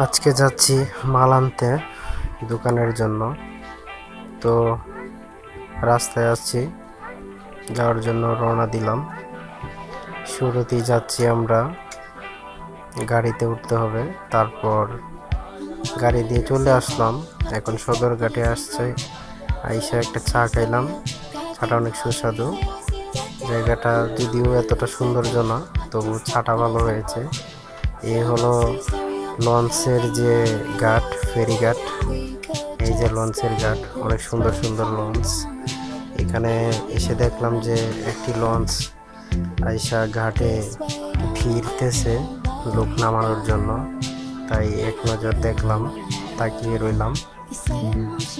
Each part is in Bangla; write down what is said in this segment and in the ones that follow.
আজকে যাচ্ছি মাল আনতে দোকানের জন্য। তো রাস্তায় আছি, যাওয়ার জন্য রওনা দিলাম। শুরুতেই যাচ্ছি আমরা, গাড়িতে উঠতে হবে, তারপর গাড়ি দিয়ে চলে আসলাম। এখন সদরঘাটে আসছে, আইসা একটা চা খাইলাম। চাটা অনেক সুস্বাদু। জায়গাটা যদিও এতটা সৌন্দর্য না, তবু চাটা ভালো হয়েছে। এই হলো লঞ্চের যে ঘাট, ফেরিঘাট। এই যে লঞ্চের ঘাট, অনেক সুন্দর সুন্দর লঞ্চ। এখানে এসে দেখলাম যে একটি লঞ্চ আইসা ঘাটে ফিরতেছে লোক নামানোর জন্য, তাই এক নজর দেখলাম, তাকিয়ে রইলাম।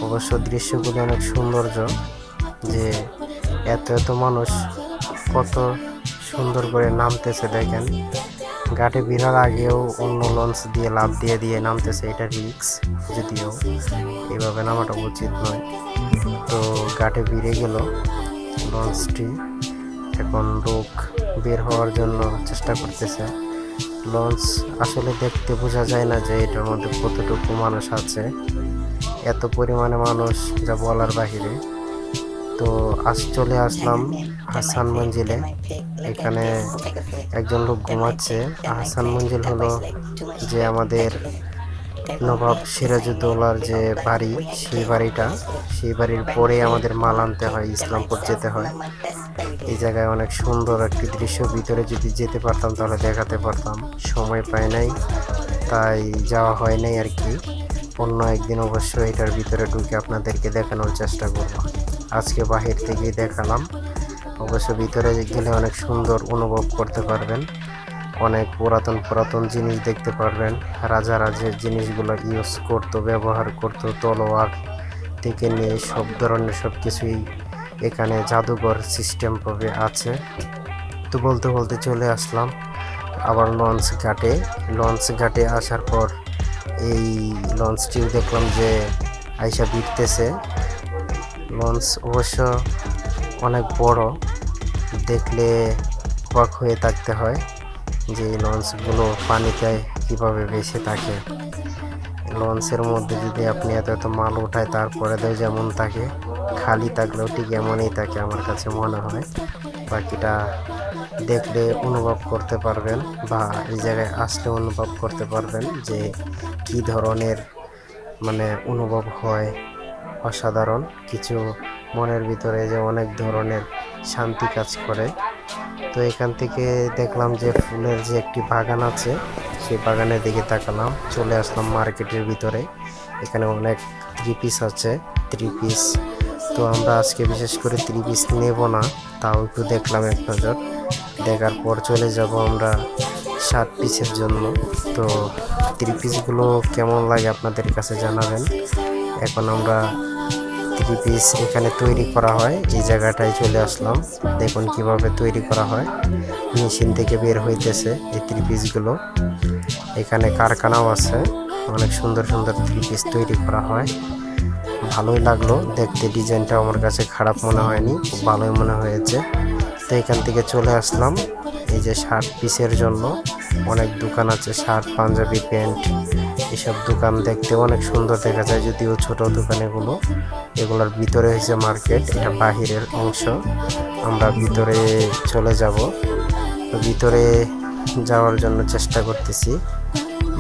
অবশ্য দৃশ্যগুলো অনেক সৌন্দর্য, যে এত এত মানুষ কত সুন্দর করে নামতেছে দেখেন। ঘাটে ভিড়ার আগেও অন্য লঞ্চ দিয়ে লাফ দিয়ে দিয়ে নামতেছে, এটা রিস্ক, যদিও এভাবে নামাটা উচিত নয়। তো ঘাটে ভিড়ে গেল লঞ্চটি, এখন লোক বের হওয়ার জন্য চেষ্টা করতেছে। লঞ্চ আসলে দেখতে বোঝা যায় না যে এটার মধ্যে কতটুকু মানুষ আছে, এত পরিমাণে মানুষ যা বলার বাহিরে। তো চলে আসলাম আহসান মঞ্জিলে। এখানে একজন লোক ঘুমাচ্ছে। আহসান মঞ্জিল হলো যে আমাদের নবাব সিরাজউদ্দৌলার যে বাড়ি, সেই বাড়িটা, সেই বাড়ির পরে আমাদের মাল আনতে হয়, ইসলামপুর যেতে হয়। এই জায়গায় অনেক সুন্দর একটি দৃশ্য, ভিতরে যদি যেতে পারতাম তাহলে দেখাতে পারতাম, সময় পাই নাই, তাই যাওয়া হয় নাই আর কি। অন্য একদিন অবশ্যই এটার ভিতরে ঢুকে আপনাদেরকে দেখানোর চেষ্টা করব। আজকে বাহির থেকেই দেখালাম। অবশ্য ভিতরে গেলে অনেক সুন্দর অনুভব করতে পারবেন, অনেক পুরাতন পুরাতন জিনিস দেখতে পারবেন। রাজার জিনিসগুলো ইউজ করতো, ব্যবহার করতো, তলোয়ার থেকে নিয়ে সব ধরনের সব কিছুই এখানে জাদুঘর সিস্টেম ভাবে আছে। তো বলতে বলতে চলে আসলাম আবার লঞ্চ ঘাটে। লঞ্চ ঘাটে আসার পর এই লঞ্চটিও দেখলাম যে আইসা ভিড়তেছে। লঞ্চ অবশ্য অনেক বড়, দেখলে অবাক হয়ে থাকতে হয় যে এই লঞ্চগুলো পানিতে কীভাবে ভেসে থাকে। লঞ্চের মধ্যে যদি আপনি এত এত মাল উঠায় তারপরে দেয় যেমন থাকে, খালি থাকলেও ঠিক এমনই থাকে আমার কাছে মনে হয়। বাকিটা দেখলে অনুভব করতে পারবেন, বা এই জায়গায় আসলে অনুভব করতে পারবেন যে কী ধরনের অনুভব হয়। অসাধারণ কিছু, মনের ভিতরে যে অনেক ধরনের শান্তি কাজ করে। তো এখান থেকে দেখলাম যে ফুলের যে একটি বাগান আছে, সেই বাগানের দিকে তাকালাম। চলে আসলাম মার্কেটের ভিতরে। এখানে অনেক থ্রি পিস আছে, থ্রি পিস। তো আমরা আজকে বিশেষ করে থ্রি পিস নেব না, তাও একটু দেখলাম এক নজর। দেখার পর চলে যাব আমরা শার্ট পিসের জন্য। তো থ্রি পিসগুলো কেমন লাগে আপনাদের কাছে জানাবেন। এখন আমরা থ্রি পিস এখানে তৈরি করা হয়, এই জায়গাটায় চলে আসলাম। দেখুন কিভাবে তৈরি করা হয়, মেশিন থেকে বের হইতেছে এই থ্রি পিসগুলো। এখানে কারখানাও আছে, অনেক সুন্দর সুন্দর থ্রি পিস তৈরি করা হয়। ভালোই লাগলো দেখতে, ডিজাইনটা আমার কাছে খারাপ মনে হয়নি, খুব ভালোই মনে হয়েছে। তো এখান থেকে চলে আসলাম এই যে শার্ট পিসের জন্য। অনেক দোকান আছে, শার্ট, পাঞ্জাবি, প্যান্ট, এসব দোকান দেখতে অনেক সুন্দর দেখা যায়, যদিও ছোট দোকান এগুলো। এগুলোর ভিতরে হয়েছে মার্কেট, এটা বাহিরের অংশ। আমরা ভিতরে চলে যাব। তো ভিতরে যাওয়ার জন্য চেষ্টা করতেছি।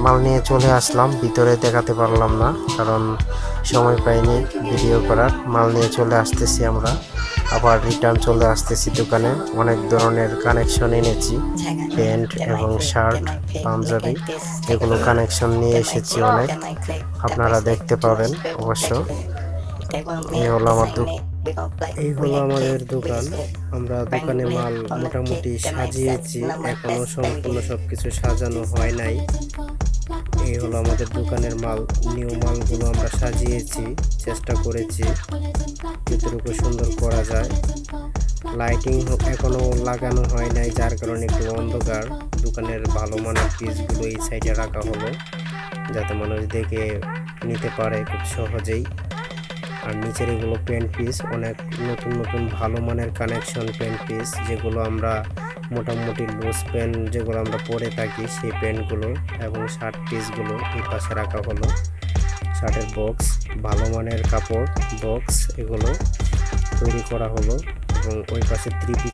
মাল নিয়ে চলে আসলাম, ভিতরে দেখাতে পারলাম না কারণ সময় পাইনি ভিডিও করার। মাল নিয়ে চলে আসতেছি আমরা, আবার রিটার্ন চলে আসতেছি দোকানে। অনেক ধরনের কানেকশন এনেছি, প্যান্ট এবং শার্ট, পাঞ্জাবি, এগুলো কানেকশন নিয়ে এসেছি অনেক, আপনারা দেখতে পাবেন অবশ্য। এই হলো আমাদের দোকান। আমরা দোকানে মাল মোটামুটি সাজিয়েছি, এখনো সম্পূর্ণ সবকিছু সাজানো হয় নাই। এই হলো আমাদের দোকানের মাল, নিউ মালগুলো আমরা সাজিয়েছি, চেষ্টা করেছি যতটুকু সুন্দর করা যায়। লাইটিং এখনো লাগানো হয় নাই, যার কারণে একটু অন্ধকার। দোকানের ভালো মানের পিসগুলো এই সাইডে রাখা হলো, যাতে মানুষ দেখে নিতে পারে খুব সহজেই। আর নিচের এগুলো প্যান্ট পিস, অনেক নতুন নতুন ভালো মানের কানেকশন প্যান্ট পিস, যেগুলো আমরা মোটামুটি লুজ প্যান্ট যেগুলো আমরা পরে থাকি সেই প্যান্টগুলো এবং শার্ট পিসগুলো এই পাশে রাখা হলো। শার্টের বক্স, ভালো মানের কাপড় বক্স এগুলো তৈরি করা হলো এবং ওই পাশে 3 পিস